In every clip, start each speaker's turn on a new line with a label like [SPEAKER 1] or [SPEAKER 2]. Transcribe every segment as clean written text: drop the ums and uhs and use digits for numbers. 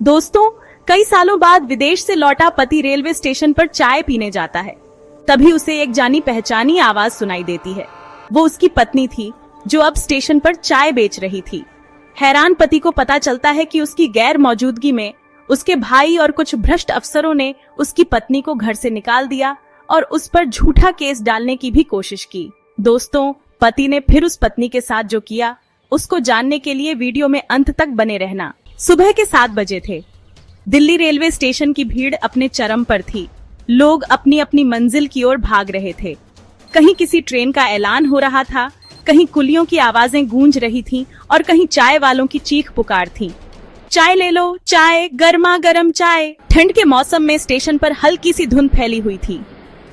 [SPEAKER 1] दोस्तों, कई सालों बाद विदेश से लौटा पति रेलवे स्टेशन पर चाय पीने जाता है। तभी उसे एक जानी पहचानी आवाज सुनाई देती है। वो उसकी पत्नी थी जो अब स्टेशन पर चाय बेच रही थी। हैरान पति को पता चलता है कि उसकी गैर मौजूदगी में उसके भाई और कुछ भ्रष्ट अफसरों ने उसकी पत्नी को घर से निकाल दिया और उस पर झूठा केस डालने की भी कोशिश की। दोस्तों, पति ने फिर उस पत्नी के साथ जो किया, उसको जानने के लिए वीडियो में अंत तक बने रहना। सुबह के 7 बजे थे। दिल्ली रेलवे स्टेशन की भीड़ अपने चरम पर थी। लोग अपनी अपनी मंजिल की ओर भाग रहे थे। कहीं किसी ट्रेन का ऐलान हो रहा था, कहीं कुलियों की आवाजें गूंज रही थीं और कहीं चाय वालों की चीख पुकार थी। चाय ले लो, चाय, गर्मा गर्म चाय। ठंड के मौसम में स्टेशन पर हल्की सी धुंध फैली हुई थी।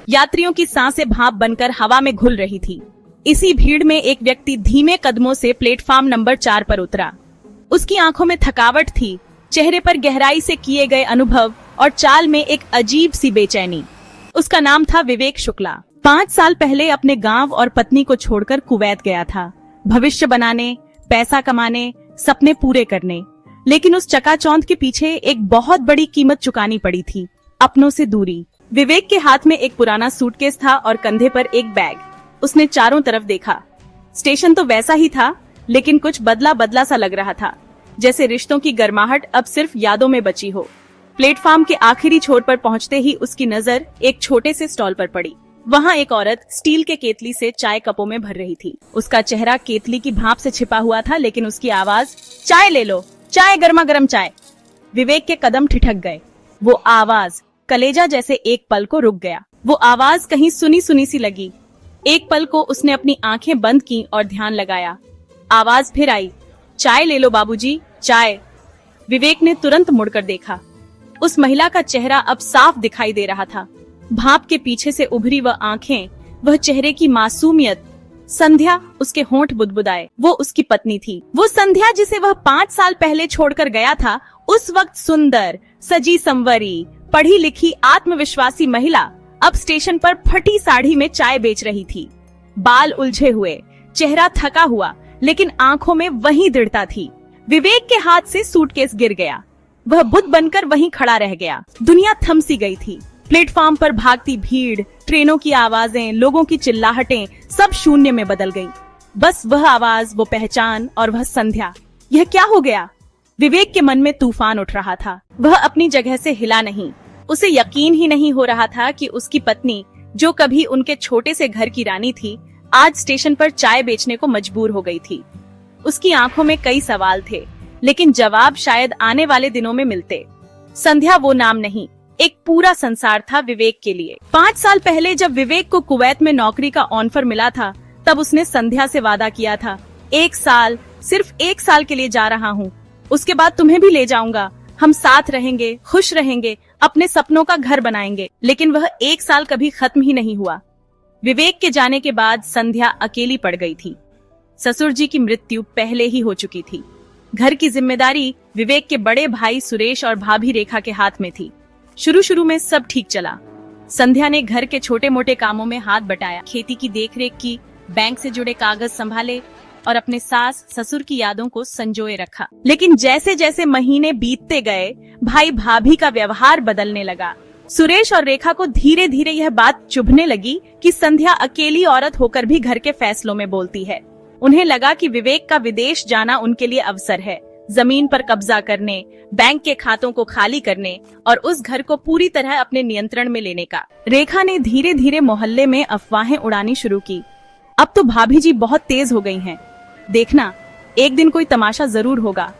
[SPEAKER 1] यात्रियों की सांसें भाप बनकर हवा में घुल रही थी। इसी भीड़ में एक व्यक्ति धीमे कदमों से प्लेटफॉर्म नंबर 4 पर उतरा। उसकी आंखों में थकावट थी, चेहरे पर गहराई से किए गए अनुभव और चाल में एक अजीब सी बेचैनी। उसका नाम था विवेक शुक्ला। 5 साल पहले अपने गांव और पत्नी को छोड़कर कुवैत गया था, भविष्य बनाने, पैसा कमाने, सपने पूरे करने। लेकिन उस चकाचौंध के पीछे एक बहुत बड़ी कीमत चुकानी पड़ी थी, अपनों से दूरी। विवेक के हाथ में एक पुराना सूटकेस था और कंधे पर एक बैग। उसने चारों तरफ देखा। स्टेशन तो वैसा ही था, लेकिन कुछ बदला बदला सा लग रहा था, जैसे रिश्तों की गर्माहट अब सिर्फ यादों में बची हो। प्लेटफॉर्म के आखिरी छोर पर पहुंचते ही उसकी नजर एक छोटे से स्टॉल पर पड़ी। वहां एक औरत स्टील के केतली से चाय कपों में भर रही थी। उसका चेहरा केतली की भाप से छिपा हुआ था, लेकिन उसकी आवाज, चाय ले लो, चाय, गर्मा गर्म चाय। विवेक के कदम ठिठक गए। वो आवाज कलेजा जैसे एक पल को रुक गया। वो आवाज कहीं सुनी सुनी सी लगी। एक पल को उसने अपनी आंखें बंद की और ध्यान लगाया। आवाज फिर आई, चाय ले लो बाबूजी, चाय। विवेक ने तुरंत मुड़कर देखा। उस महिला का चेहरा अब साफ दिखाई दे रहा था। भाप के पीछे से उभरी वह आंखें, वह चेहरे की मासूमियत। संध्या, उसके होंठ बुदबुदाए। वो उसकी पत्नी थी। वो संध्या जिसे वह 5 साल पहले छोड़कर गया था। उस वक्त सुंदर, सजी संवरी, पढ़ी लिखी, आत्मविश्वासी महिला अब स्टेशन पर फटी साड़ी में चाय बेच रही थी। बाल उलझे हुए, चेहरा थका हुआ, लेकिन आंखों में वही दृढ़ता थी। विवेक के हाथ से सूटकेस गिर गया। वह बुत बनकर वहीं खड़ा रह गया। दुनिया थम सी गई थी। प्लेटफॉर्म पर भागती भीड़, ट्रेनों की आवाजें, लोगों की चिल्लाहटें, सब शून्य में बदल गईं। बस वह आवाज, वो पहचान और वह संध्या। यह क्या हो गया? विवेक के मन में तूफान उठ रहा था। वह अपनी जगह से हिला नहीं। उसे यकीन ही नहीं हो रहा था कि उसकी पत्नी, जो कभी उनके छोटे से घर की रानी थी, आज स्टेशन पर चाय बेचने को मजबूर हो गई थी। उसकी आंखों में कई सवाल थे, लेकिन जवाब शायद आने वाले दिनों में मिलते। संध्या वो नाम नहीं, एक पूरा संसार था विवेक के लिए। 5 साल पहले जब विवेक को कुवैत में नौकरी का ऑफर मिला था, तब उसने संध्या से वादा किया था, 1 साल, सिर्फ 1 साल के लिए जा रहा हूँ, उसके बाद तुम्हें भी ले जाऊंगा, हम साथ रहेंगे, खुश रहेंगे, अपने सपनों का घर बनाएंगे। लेकिन वह 1 साल कभी खत्म ही नहीं हुआ। विवेक के जाने के बाद संध्या अकेली पड़ गई थी। ससुर जी की मृत्यु पहले ही हो चुकी थी। घर की जिम्मेदारी विवेक के बड़े भाई सुरेश और भाभी रेखा के हाथ में थी। शुरू में सब ठीक चला। संध्या ने घर के छोटे मोटे कामों में हाथ बटाया, खेती की देखरेख की, बैंक से जुड़े कागज संभाले और अपने सास ससुर की यादों को संजोए रखा। लेकिन जैसे जैसे महीने बीतते गए, भाई भाभी का व्यवहार बदलने लगा। सुरेश और रेखा को धीरे धीरे यह बात चुभने लगी कि संध्या अकेली औरत होकर भी घर के फैसलों में बोलती है। उन्हें लगा कि विवेक का विदेश जाना उनके लिए अवसर है, जमीन पर कब्जा करने, बैंक के खातों को खाली करने और उस घर को पूरी तरह अपने नियंत्रण में लेने का। रेखा ने धीरे धीरे मोहल्ले में अफवाहें उड़ानी शुरू की। अब तो भाभी जी बहुत तेज हो गई हैं। देखना, एक दिन कोई तमाशा जरूर होगा।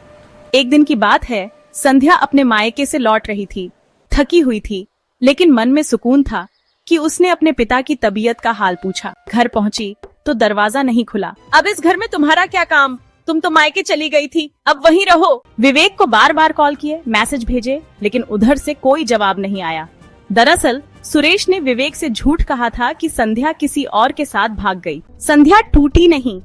[SPEAKER 1] एक दिन की बात है, संध्या अपने मायके से लौट रही थी। थकी हुई थी, लेकिन मन में सुकून था कि उसने अपने पिता की तबीयत का हाल पूछा। घर पहुंची तो दरवाजा नहीं खुला। अब इस घर में तुम्हारा क्या काम? तुम तो मायके चली गई थी, अब वहीं रहो। विवेक को बार बार कॉल किए, मैसेज भेजे, लेकिन उधर से कोई जवाब नहीं आया। दरअसल सुरेश ने विवेक से झूठ कहा था कि संध्या किसी और के साथ भाग गई। संध्या टूटी नहीं,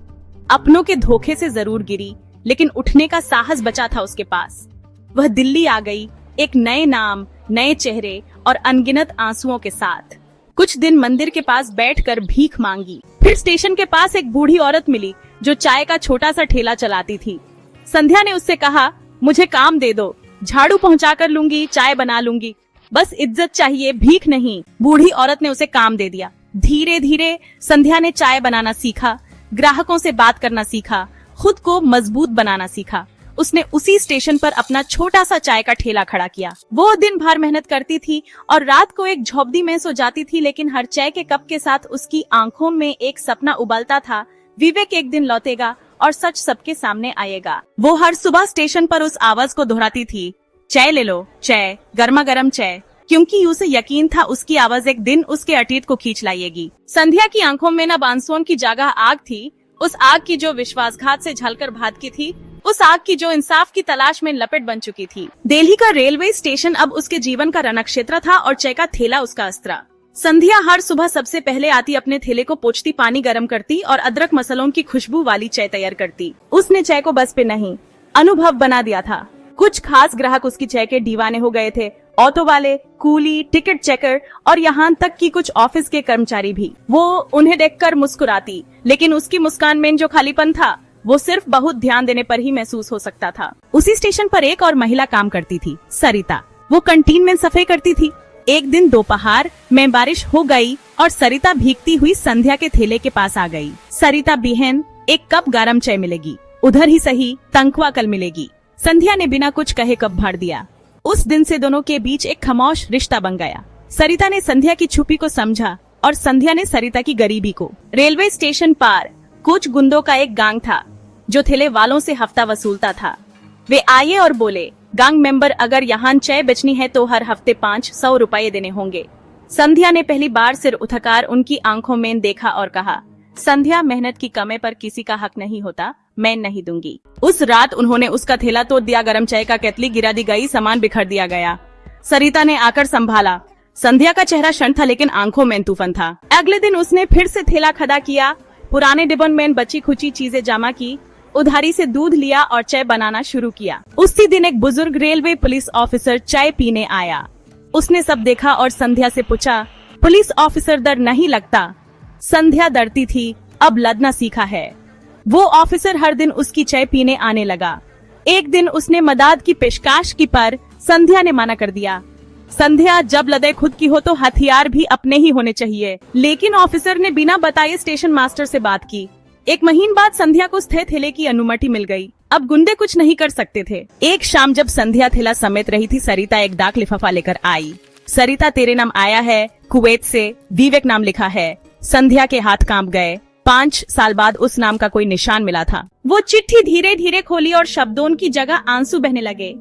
[SPEAKER 1] अपनों के धोखे से जरूर गिरी, लेकिन उठने का साहस बचा था उसके पास। वह दिल्ली आ गई, एक नए नाम, नए चेहरे और अनगिनत आंसुओं के साथ। कुछ दिन मंदिर के पास बैठकर भीख मांगी। फिर स्टेशन के पास एक बूढ़ी औरत मिली जो चाय का छोटा सा ठेला चलाती थी। संध्या ने उससे कहा, मुझे काम दे दो, झाड़ू पहुंचा कर लूंगी, चाय बना लूंगी, बस इज्जत चाहिए, भीख नहीं। बूढ़ी औरत ने उसे काम दे दिया। धीरे धीरे संध्या ने चाय बनाना सीखा, ग्राहकों से बात करना सीखा, खुद को मजबूत बनाना सीखा। उसने उसी स्टेशन पर अपना छोटा सा चाय का ठेला खड़ा किया। वो दिन भर मेहनत करती थी और रात को एक झोपड़ी में सो जाती थी, लेकिन हर चाय के कप के साथ उसकी आंखों में एक सपना उबलता था। विवेक एक दिन लौटेगा और सच सबके सामने आएगा। वो हर सुबह स्टेशन पर उस आवाज को दोहराती थी, चाय ले लो, चाय, गर्मा गर्म चाय, क्योंकि उसे यकीन था उसकी आवाज एक दिन उसके अतीत को खींच लाएगी। संध्या की आंखों में न आंसुओं की जगह आग थी, उस आग की जो विश्वासघात से झलकर भागती थी, उस आग की जो इंसाफ की तलाश में लपेट बन चुकी थी। दिल्ली का रेलवे स्टेशन अब उसके जीवन का रणक्षेत्र था और चाय का थैला उसका अस्त्र। संध्या हर सुबह सबसे पहले आती, अपने थैले को पोंछती, पानी गर्म करती और अदरक मसालों की खुशबू वाली चाय तैयार करती। उसने चाय को बस पे नहीं, अनुभव बना दिया था। कुछ खास ग्राहक उसकी चाय के दीवाने हो गए थे, ऑटो वाले, कूली, टिकट चेकर और यहाँ तक कि कुछ ऑफिस के कर्मचारी भी। वो उन्हें देखकर मुस्कुराती, लेकिन उसकी मुस्कान में जो खालीपन था वो सिर्फ बहुत ध्यान देने पर ही महसूस हो सकता था। उसी स्टेशन पर एक और महिला काम करती थी, सरिता। वो कैंटीन में सफाई करती थी। एक दिन दोपहर में बारिश हो गई और सरिता भीगती हुई संध्या के थैले के पास आ गई। सरिता बहन, एक कप गरम चाय मिलेगी, उधर ही सही, तनख्वाह कल मिलेगी। संध्या ने बिना कुछ कहे कप भर दिया। उस दिन से दोनों के बीच एक खामोश रिश्ता बन गया। सरिता ने संध्या की छुपी को समझा और संध्या ने सरिता की गरीबी को। रेलवे स्टेशन पर कुछ गुंडों का एक गैंग था जो ठेले वालों से हफ्ता वसूलता था। वे आए और बोले, गैंग मेंबर, अगर यहाँ चाय बेचनी है तो हर हफ्ते 500 रुपए देने होंगे। संध्या ने पहली बार सिर उठाकर उनकी आंखों में देखा और कहा, संध्या, मेहनत की कमी पर किसी का हक नहीं होता, मैं नहीं दूंगी। उस रात उन्होंने उसका थैला तोड़ दिया, गरम चाय का केतली गिरा दी गई, सामान बिखर दिया गया। सरिता ने आकर संभाला। संध्या का चेहरा शांत था, लेकिन आंखों में तूफान था। अगले दिन उसने फिर से थैला खड़ा किया, पुराने डिब्बों में बची खुची चीजें जमा की, उधारी से दूध लिया और चाय बनाना शुरू किया। उसी दिन एक बुजुर्ग रेलवे पुलिस ऑफिसर चाय पीने आया। उसने सब देखा और संध्या से पूछा, पुलिस ऑफिसर डर नहीं लगता? संध्या डरती थी, अब लड़ना सीखा है। वो ऑफिसर हर दिन उसकी चाय पीने आने लगा। एक दिन उसने मदद की पेशकश की, पर संध्या ने मना कर दिया। संध्या, जब लड़ाई खुद की हो तो हथियार भी अपने ही होने चाहिए। लेकिन ऑफिसर ने बिना बताए स्टेशन मास्टर से बात की। एक महीने बाद संध्या को थैले की अनुमति मिल गई। अब गुंडे कुछ नहीं कर सकते थे। एक शाम जब संध्या थैला समेत रही थी, सरिता एक डाक लिफाफा लेकर आई। सरिता, तेरे नाम आया है, कुवैत से, विवेक नाम लिखा है। संध्या के हाथ कांप गए। 5 साल बाद उस नाम का कोई निशान मिला था। वो चिट्ठी धीरे धीरे खोली और शब्दों की जगह आंसू बहने लगे।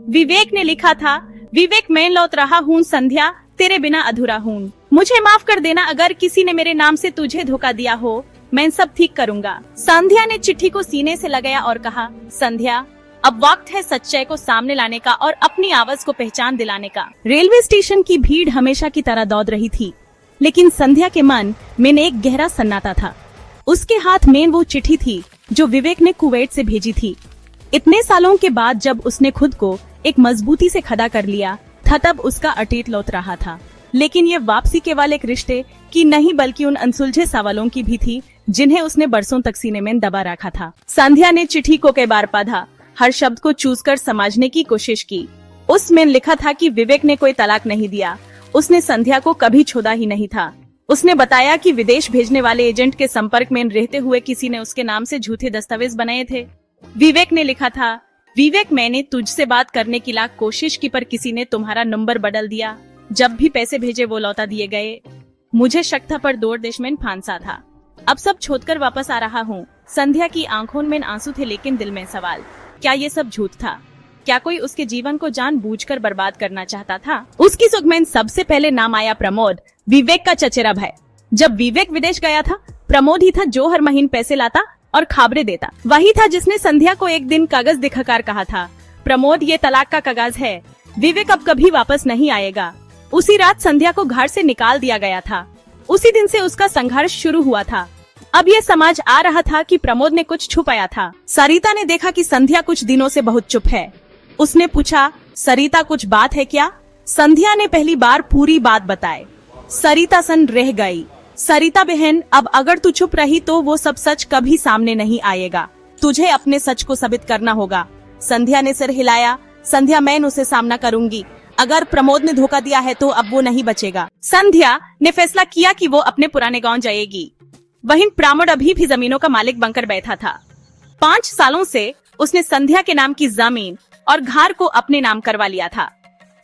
[SPEAKER 1] विवेक ने लिखा था, विवेक, मैं लौट रहा हूँ, संध्या तेरे बिना अधूरा हूँ। मुझे माफ कर देना अगर किसी ने मेरे नाम से तुझे धोखा दिया हो, मैं सब ठीक करूँगा। संध्या ने चिट्ठी को सीने से लगाया और कहा, संध्या, अब वक्त है सच्चाई को सामने लाने का और अपनी आवाज को पहचान दिलाने का। रेलवे स्टेशन की भीड़ हमेशा की तरह दौड़ रही थी, लेकिन संध्या के मन में एक गहरा सन्नाटा था। उसके हाथ में वो चिट्ठी थी जो विवेक ने कुवैत से भेजी थी। इतने सालों के बाद जब उसने खुद को एक मजबूती से खड़ा कर लिया था, तब उसका अतीत लौट रहा था। लेकिन ये वापसी केवल एक रिश्ते की नहीं, बल्कि उन अनसुलझे सवालों की भी थी जिन्हें उसने बरसों तक सीने में दबा रखा था। संध्या ने चिट्ठी को कई बार पढ़ा, हर शब्द को चूसकर समझने की कोशिश की। उसमें लिखा था कि विवेक ने कोई तलाक नहीं दिया, उसने संध्या को कभी छोड़ा ही नहीं था। उसने बताया कि विदेश भेजने वाले एजेंट के संपर्क में रहते हुए किसी ने उसके नाम से झूठे दस्तावेज बनाए थे। विवेक ने लिखा था, विवेक, मैंने तुझसे बात करने की लाख कोशिश की, पर किसी ने तुम्हारा नंबर बदल दिया। जब भी पैसे भेजे वो लौटा दिए गए। मुझे शक था, पर दूर देश में फांसा था। अब सब छोड़कर वापस आ रहा हूँ। संध्या की आंखों में आंसू थे, लेकिन दिल में सवाल, क्या ये सब झूठ था? क्या कोई उसके जीवन को जानबूझकर बर्बाद करना चाहता था? उसकी सुख में सबसे पहले नाम आया प्रमोद, विवेक का चचेरा भाई। जब विवेक विदेश गया था, प्रमोद ही था जो हर महीने पैसे लाता और खबरें देता। वही था जिसने संध्या को एक दिन कागज दिखाकर कहा था, प्रमोद, ये तलाक का कागज है, विवेक अब कभी वापस नहीं आएगा। उसी रात संध्या को घर से निकाल दिया गया था। उसी दिन से उसका संघर्ष शुरू हुआ था। अब ये समझ आ रहा था कि प्रमोद ने कुछ छुपाया था। सरिता ने देखा कि संध्या कुछ दिनों से बहुत चुप है। उसने पूछा, सरिता, कुछ बात है क्या? संध्या ने पहली बार पूरी बात बताई। सरिता सन रह गई। सरिता बहन, अब अगर तू चुप रही तो वो सब सच कभी सामने नहीं आएगा। तुझे अपने सच को साबित करना होगा। संध्या ने सिर हिलाया। संध्या, मैं उसे सामना करूंगी। अगर प्रमोद ने धोखा दिया है तो अब वो नहीं बचेगा। संध्या ने फैसला किया कि वो अपने पुराने गांव जाएगी। वहीं प्रमोद अभी भी जमीनों का मालिक बनकर बैठा था। 5 सालों से उसने संध्या के नाम की जमीन और घर को अपने नाम करवा लिया था।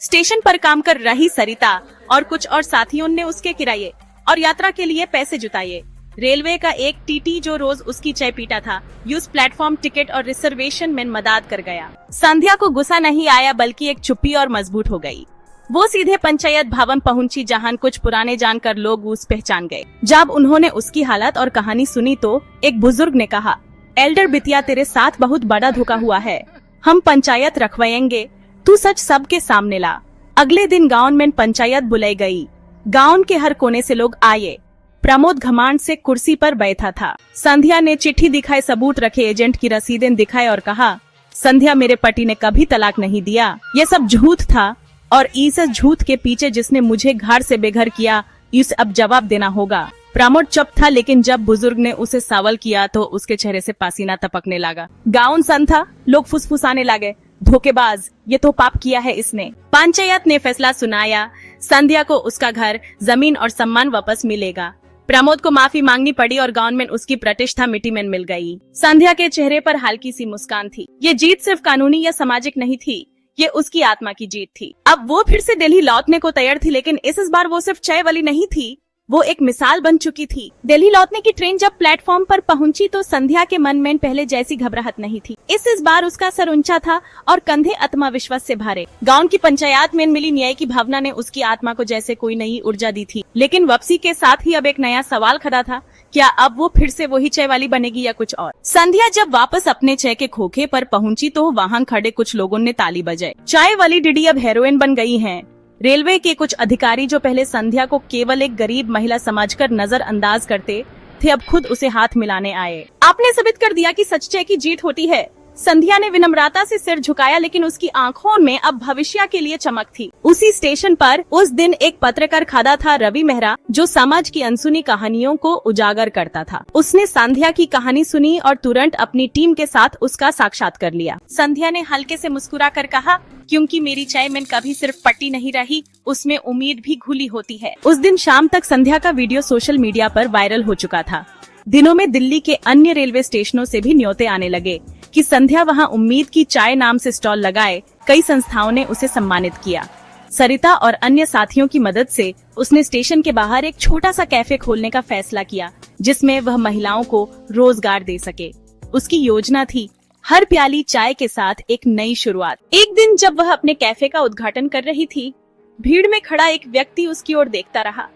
[SPEAKER 1] स्टेशन पर काम कर रही सरिता और कुछ और साथियों ने उसके किराए और यात्रा के लिए पैसे जुटाए। रेलवे का एक टीटी जो रोज उसकी चाय पीता था, उस प्लेटफॉर्म टिकट और रिजर्वेशन में मदद कर गया। संध्या को गुस्सा नहीं आया, बल्कि एक चुप्पी और मजबूत हो गई। वो सीधे पंचायत भवन पहुंची, जहां कुछ पुराने जानकर लोग उस पहचान गए। जब उन्होंने उसकी हालत और कहानी सुनी तो एक बुजुर्ग ने कहा, एल्डर बिटिया, तेरे साथ बहुत बड़ा धोखा हुआ है। हम पंचायत रखवाएंगे, तू सच सबके सामने ला। अगले दिन गांव में पंचायत बुलाई गई। गांव के हर कोने से लोग आए। प्रमोद घमंड से कुर्सी पर बैठा था। संध्या ने चिट्ठी दिखाए, सबूत रखे, एजेंट की रसीदें दिखाए और कहा, संध्या, मेरे पति ने कभी तलाक नहीं दिया। ये सब झूठ था और इस झूठ के पीछे जिसने मुझे घर से बेघर किया, इस अब जवाब देना होगा। प्रमोद चुप था, लेकिन जब बुजुर्ग ने उसे सवाल किया तो उसके चेहरे से पसीना टपकने लगा। गाउन सन था, लोग फुसफुसाने लगे, धोखेबाज, ये तो पाप किया है इसने। पंचायत ने फैसला सुनाया, संध्या को उसका घर, जमीन और सम्मान वापस मिलेगा। प्रमोद को माफी मांगनी पड़ी और गांव में उसकी प्रतिष्ठा मिट्टी में मिल गई। संध्या के चेहरे पर हल्की सी मुस्कान थी। ये जीत सिर्फ कानूनी या सामाजिक नहीं थी, ये उसकी आत्मा की जीत थी। अब वो फिर से दिल्ली लौटने को तैयार थी, लेकिन इस बार वो सिर्फ चाय वाली नहीं थी, वो एक मिसाल बन चुकी थी। दिल्ली लौटने की ट्रेन जब प्लेटफॉर्म पर पहुंची तो संध्या के मन में पहले जैसी घबराहट नहीं थी। इस बार उसका सर ऊंचा था और कंधे आत्मविश्वास से भरे। गांव की पंचायत में मिली न्याय की भावना ने उसकी आत्मा को जैसे कोई नई ऊर्जा दी थी। लेकिन वापसी के साथ ही अब एक नया सवाल खड़ा था, क्या अब वो फिर से वही चाय वाली बनेगी या कुछ और? संध्या जब वापस अपने चाय के खोखे पर पहुंची तो वहां खड़े कुछ लोगों ने ताली बजाई। चाय वाली दीदी अब हीरोइन बन गई है। रेलवे के कुछ अधिकारी जो पहले संध्या को केवल एक गरीब महिला समझकर नजरअंदाज करते थे, अब खुद उसे हाथ मिलाने आए। आपने साबित कर दिया कि सच्चाई की जीत होती है। संध्या ने विनम्रता से सिर झुकाया, लेकिन उसकी आंखों में अब भविष्य के लिए चमक थी। उसी स्टेशन पर उस दिन एक पत्रकार खड़ा था, रवि मेहरा, जो समाज की अनसुनी कहानियों को उजागर करता था। उसने संध्या की कहानी सुनी और तुरंत अपनी टीम के साथ उसका साक्षात्कार लिया। संध्या ने हल्के से मुस्कुरा कर कहा, क्योंकि मेरी चाय में कभी सिर्फ पट्टी नहीं रही, उसमें उम्मीद भी घुली होती है। उस दिन शाम तक संध्या का वीडियो सोशल मीडिया पर वायरल हो चुका था। दिनों में दिल्ली के अन्य रेलवे स्टेशनों से भी न्योते आने लगे कि संध्या वहां उम्मीद की चाय नाम से स्टॉल लगाए। कई संस्थाओं ने उसे सम्मानित किया। सरिता और अन्य साथियों की मदद से उसने स्टेशन के बाहर एक छोटा सा कैफे खोलने का फैसला किया, जिसमें वह महिलाओं को रोजगार दे सके। उसकी योजना थी हर प्याली चाय के साथ एक नई शुरुआत। एक दिन जब वह अपने कैफे का उद्घाटन कर रही थी, भीड़ में खड़ा एक व्यक्ति उसकी ओर देखता रहा।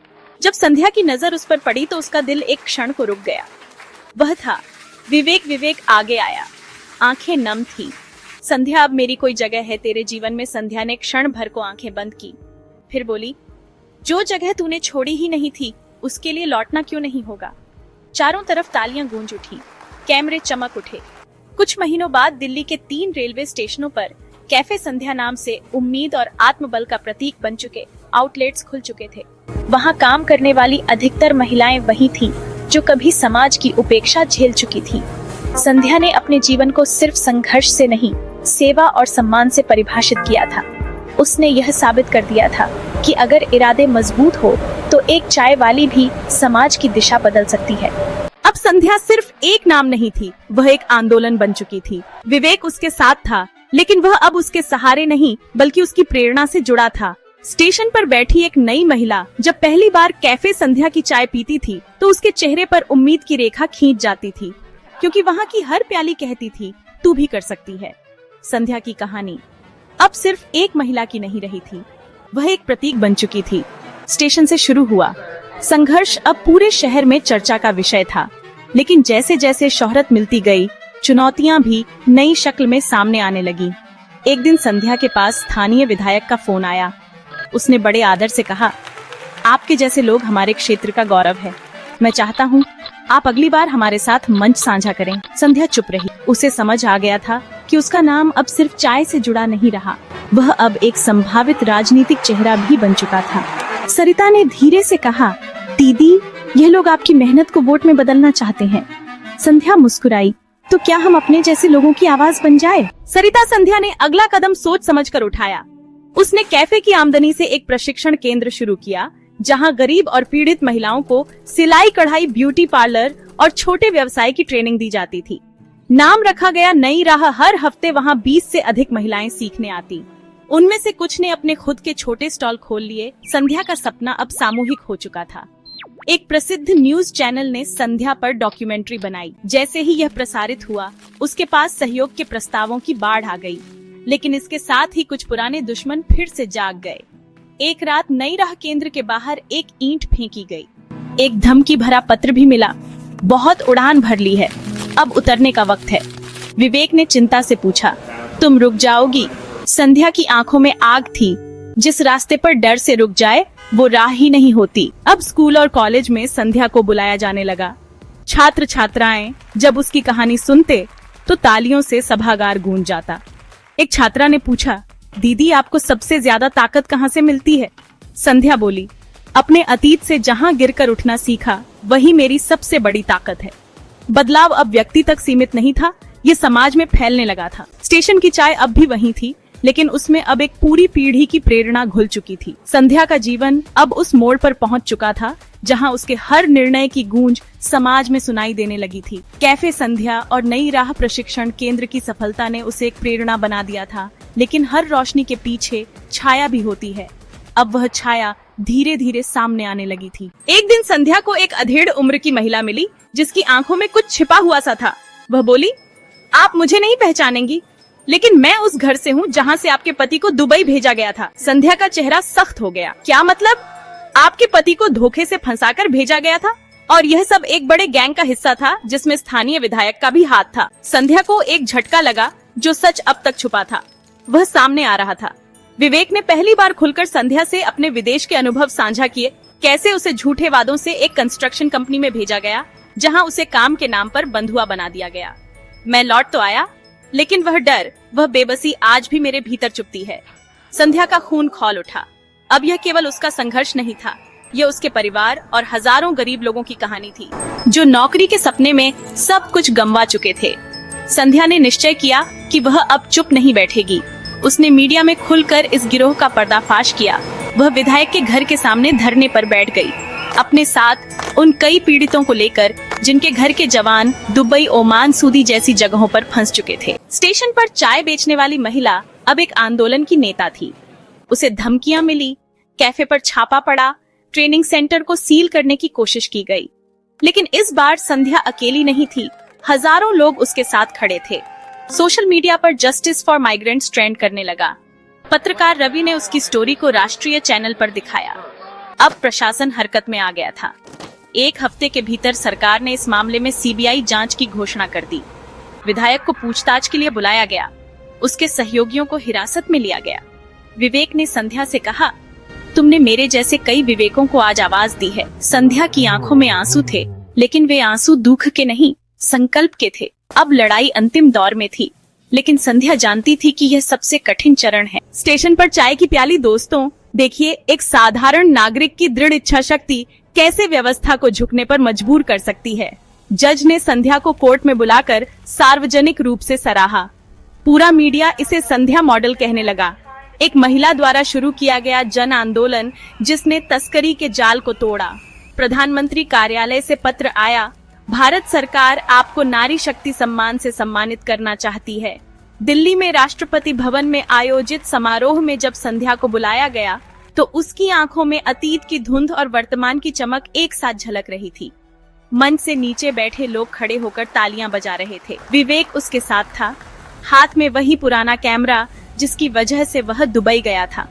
[SPEAKER 1] जब संध्या की नजर उस पर पड़ी तो उसका दिल एक क्षण को रुक गया। वह था विवेक। विवेक आगे आया, आंखें नम थी। संध्या, अब मेरी कोई जगह है तेरे जीवन में? संध्या ने क्षण भर को आंखें बंद की, फिर बोली, जो जगह तूने छोड़ी ही नहीं थी उसके लिए लौटना क्यों नहीं होगा? चारों तरफ तालियां गूंज उठी, कैमरे चमक उठे। कुछ महीनों बाद दिल्ली के 3 रेलवे स्टेशनों पर कैफे संध्या नाम से उम्मीद और आत्मबल का प्रतीक बन चुके आउटलेट्स खुल चुके थे। वहां काम करने वाली अधिकतर महिलाएं वही थीं जो कभी समाज की उपेक्षा झेल चुकी थी। संध्या ने अपने जीवन को सिर्फ संघर्ष से नहीं, सेवा और सम्मान से परिभाषित किया था। उसने यह साबित कर दिया था कि अगर इरादे मजबूत हो तो एक चाय वाली भी समाज की दिशा बदल सकती है। अब संध्या सिर्फ एक नाम नहीं थी, वह एक आंदोलन बन चुकी थी। विवेक उसके साथ था, लेकिन वह अब उसके सहारे नहीं बल्कि उसकी प्रेरणा से जुड़ा था। स्टेशन पर बैठी एक नई महिला जब पहली बार कैफे संध्या की चाय पीती थी तो उसके चेहरे पर उम्मीद की रेखा खींच जाती थी, क्योंकि वहाँ की हर प्याली कहती थी, तू भी कर सकती है। संध्या की कहानी अब सिर्फ एक महिला की नहीं रही थी, वह एक प्रतीक बन चुकी थी। स्टेशन से शुरू हुआ संघर्ष अब पूरे शहर में चर्चा का विषय था, लेकिन जैसे जैसे शोहरत मिलती गई, चुनौतियां भी नई शक्ल में सामने आने लगी। एक दिन संध्या के पास स्थानीय विधायक का फोन आया। उसने बड़े आदर से कहा, आपके जैसे लोग हमारे क्षेत्र का गौरव है। मैं चाहता हूँ आप अगली बार हमारे साथ मंच साझा करें। संध्या चुप रही। उसे समझ आ गया था कि उसका नाम अब सिर्फ चाय से जुड़ा नहीं रहा, वह अब एक संभावित राजनीतिक चेहरा भी बन चुका था। सरिता ने धीरे से कहा, दीदी, यह लोग आपकी मेहनत को वोट में बदलना चाहते हैं। संध्या मुस्कुराई, तो क्या हम अपने जैसे लोगों की आवाज बन जाए? सरिता संध्या ने अगला कदम सोच समझकर उठाया। उसने कैफे की आमदनी से एक प्रशिक्षण केंद्र शुरू किया, जहां गरीब और पीड़ित महिलाओं को सिलाई कढ़ाई, ब्यूटी पार्लर और छोटे व्यवसाय की ट्रेनिंग दी जाती थी। नाम रखा गया नई राह। हर हफ्ते वहां 20 से अधिक महिलाएं सीखने आती। उनमें से कुछ ने अपने खुद के छोटे स्टॉल खोल लिए। संध्या का सपना अब सामूहिक हो चुका था। एक प्रसिद्ध न्यूज चैनल ने संध्या पर डॉक्यूमेंट्री बनाई। जैसे ही यह प्रसारित हुआ, उसके पास सहयोग के प्रस्तावों की बाढ़ आ गई। लेकिन इसके साथ ही कुछ पुराने दुश्मन फिर से जाग गए। एक रात नई राह केंद्र के बाहर एक ईंट फेंकी गई। एक धमकी भरा पत्र भी मिला। बहुत उड़ान भर ली है, अब उतरने का वक्त है। विवेक ने चिंता से पूछा, तुम रुक जाओगी? संध्या की आंखों में आग थी। जिस रास्ते पर डर से रुक जाए वो राह ही नहीं होती। अब स्कूल और कॉलेज में संध्या को बुलाया जाने लगा। छात्र छात्राएं जब उसकी कहानी सुनते तो तालियों से सभागार गूंज जाता। एक छात्रा ने पूछा, दीदी आपको सबसे ज्यादा ताकत कहाँ से मिलती है? संध्या बोली, अपने अतीत से जहाँ गिरकर उठना सीखा वही मेरी सबसे बड़ी ताकत है। बदलाव अब व्यक्ति तक सीमित नहीं था, ये समाज में फैलने लगा था। स्टेशन की चाय अब भी वही थी, लेकिन उसमें अब एक पूरी पीढ़ी की प्रेरणा घुल चुकी थी। संध्या का जीवन अब उस मोड़ पर पहुंच चुका था जहां उसके हर निर्णय की गूंज समाज में सुनाई देने लगी थी। कैफे संध्या और नई राह प्रशिक्षण केंद्र की सफलता ने उसे एक प्रेरणा बना दिया था, लेकिन हर रोशनी के पीछे छाया भी होती है। अब वह छाया धीरे धीरे सामने आने लगी थी। एक दिन संध्या को एक अधेड़ उम्र की महिला मिली, जिसकी आंखों में कुछ छिपा हुआ सा था। वह बोली, आप मुझे नहीं पहचानेंगी, लेकिन मैं उस घर से हूँ जहाँ से आपके पति को दुबई भेजा गया था। संध्या का चेहरा सख्त हो गया। क्या मतलब? आपके पति को धोखे से फंसाकर भेजा गया था? और यह सब एक बड़े गैंग का हिस्सा था जिसमें स्थानीय विधायक का भी हाथ था। संध्या को एक झटका लगा। जो सच अब तक छुपा था वह सामने आ रहा था। विवेक ने पहली बार खुलकर संध्या से अपने विदेश के अनुभव साझा किए। कैसे उसे झूठे वादों से एक कंस्ट्रक्शन कंपनी में भेजा गया, जहाँ उसे काम के नाम पर बंधुआ बना दिया गया। मैं लौट तो आया, लेकिन वह डर, वह बेबसी आज भी मेरे भीतर चुपती है। संध्या का खून खौल उठा। अब यह केवल उसका संघर्ष नहीं था, यह उसके परिवार और हजारों गरीब लोगों की कहानी थी, जो नौकरी के सपने में सब कुछ गंवा चुके थे। संध्या ने निश्चय किया कि वह अब चुप नहीं बैठेगी। उसने मीडिया में खुलकर इस गिरोह का पर्दाफाश किया। वह विधायक के घर के सामने धरने पर बैठ गई, अपने साथ उन कई पीड़ितों को लेकर जिनके घर के जवान दुबई, ओमान, सऊदी जैसी जगहों पर फंस चुके थे। स्टेशन पर चाय बेचने वाली महिला अब एक आंदोलन की नेता थी। उसे धमकियां मिली, कैफे पर छापा पड़ा, ट्रेनिंग सेंटर को सील करने की कोशिश की गई। लेकिन इस बार संध्या अकेली नहीं थी, हजारों लोग उसके साथ खड़े थे। सोशल मीडिया पर जस्टिस फॉर माइग्रेंट्स ट्रेंड करने लगा। पत्रकार रवि ने उसकी स्टोरी को राष्ट्रीय चैनल पर दिखाया। अब प्रशासन हरकत में आ गया था। एक हफ्ते के भीतर सरकार ने इस मामले में सीबीआई जांच की घोषणा कर दी। विधायक को पूछताछ के लिए बुलाया गया। उसके सहयोगियों को हिरासत में लिया गया। विवेक ने संध्या से कहा, तुमने मेरे जैसे कई विवेकों को आज आवाज दी है। संध्या की आंखों में आंसू थे, लेकिन वे आंसू दुख के नहीं, संकल्प के थे। अब लड़ाई अंतिम दौर में थी, लेकिन संध्या जानती थी कि यह सबसे कठिन चरण है। स्टेशन पर चाय की प्याली। दोस्तों, देखिए एक साधारण नागरिक की दृढ़ इच्छा शक्ति कैसे व्यवस्था को झुकने पर मजबूर कर सकती है। जज ने संध्या को कोर्ट में बुलाकर सार्वजनिक रूप से सराहा। पूरा मीडिया इसे संध्या मॉडल कहने लगा। एक महिला द्वारा शुरू किया गया जन आंदोलन जिसने तस्करी के जाल को तोड़ा। प्रधानमंत्री कार्यालय से पत्र आया, भारत सरकार आपको नारी शक्ति सम्मान से सम्मानित करना चाहती है। दिल्ली में राष्ट्रपति भवन में आयोजित समारोह में जब संध्या को बुलाया गया तो उसकी आंखों में अतीत की धुंध और वर्तमान की चमक एक साथ झलक रही थी। मंच से नीचे बैठे लोग खड़े होकर तालियां बजा रहे थे। विवेक उसके साथ था, हाथ में वही पुराना कैमरा जिसकी वजह से वह दुबई गया था।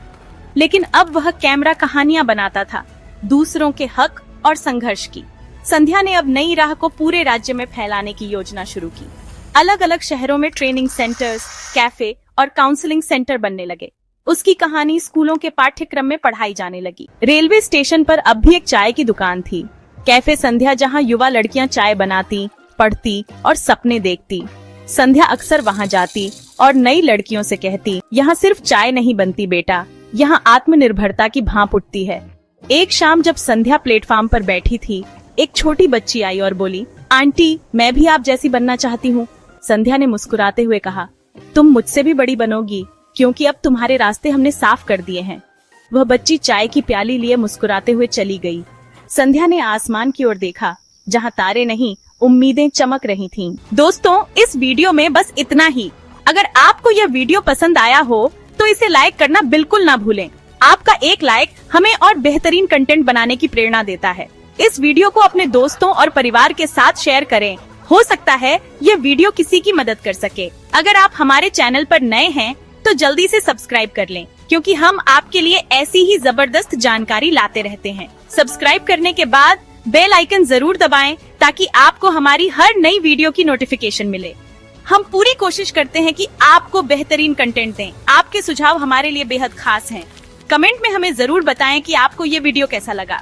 [SPEAKER 1] लेकिन अब वह कैमरा कहानियां बनाता था, दूसरों के हक और संघर्ष की। संध्या ने अब नई राह को पूरे राज्य में फैलाने की योजना शुरू की। अलग अलग शहरों में ट्रेनिंग सेंटर्स, कैफे और काउंसलिंग सेंटर बनने लगे। उसकी कहानी स्कूलों के पाठ्यक्रम में पढ़ाई जाने लगी। रेलवे स्टेशन पर अब भी एक चाय की दुकान थी, कैफे संध्या, जहां युवा लड़कियां चाय बनाती, पढ़ती और सपने देखती। संध्या अक्सर वहां जाती और नई लड़कियों से कहती, यहाँ सिर्फ चाय नहीं बनती बेटा, यहाँ आत्मनिर्भरता की भाप उठती है। एक शाम जब संध्या प्लेटफॉर्म पर बैठी थी, एक छोटी बच्ची आई और बोली, आंटी मैं भी आप जैसी बनना चाहती हूँ। संध्या ने मुस्कुराते हुए कहा, तुम मुझसे भी बड़ी बनोगी, क्योंकि अब तुम्हारे रास्ते हमने साफ कर दिए हैं। वह बच्ची चाय की प्याली लिए मुस्कुराते हुए चली गई। संध्या ने आसमान की ओर देखा, जहाँ तारे नहीं, उम्मीदें चमक रही थीं। दोस्तों, इस वीडियो में बस इतना ही। अगर आपको यह वीडियो पसंद आया हो तो इसे लाइक करना बिल्कुल ना भूलें। आपका एक लाइक हमें और बेहतरीन कंटेंट बनाने की प्रेरणा देता है। इस वीडियो को अपने दोस्तों और परिवार के साथ शेयर करें। हो सकता है यह वीडियो किसी की मदद कर सके। अगर आप हमारे चैनल पर नए हैं तो जल्दी से सब्सक्राइब कर लें, क्योंकि हम आपके लिए ऐसी ही जबरदस्त जानकारी लाते रहते हैं। सब्सक्राइब करने के बाद बेल आइकन जरूर दबाएं, ताकि आपको हमारी हर नई वीडियो की नोटिफिकेशन मिले। हम पूरी कोशिश करते हैं कि आपको बेहतरीन कंटेंट दें। आपके सुझाव हमारे लिए बेहद खास हैं। कमेंट में हमें जरूर बताएं कि आपको ये वीडियो कैसा लगा।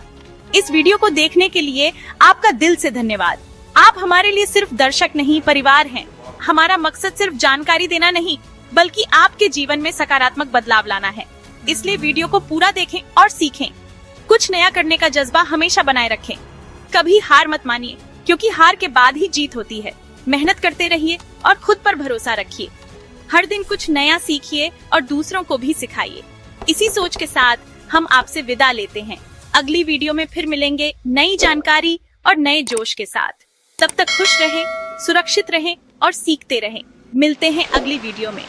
[SPEAKER 1] इस वीडियो को देखने के लिए आपका दिल से धन्यवाद। आप हमारे लिए सिर्फ दर्शक नहीं, परिवार हैं। हमारा मकसद सिर्फ जानकारी देना नहीं, बल्कि आपके जीवन में सकारात्मक बदलाव लाना है। इसलिए वीडियो को पूरा देखें और सीखें। कुछ नया करने का जज्बा हमेशा बनाए रखें। कभी हार मत मानिए, क्योंकि हार के बाद ही जीत होती है। मेहनत करते रहिए और खुद पर भरोसा रखिए। हर दिन कुछ नया सीखिए और दूसरों को भी सिखाइए। इसी सोच के साथ हम आपसे विदा लेते हैं। अगली वीडियो में फिर मिलेंगे नई जानकारी और नए जोश के साथ। तब तक खुश रहें, सुरक्षित रहें और सीखते रहें। मिलते हैं अगली वीडियो में।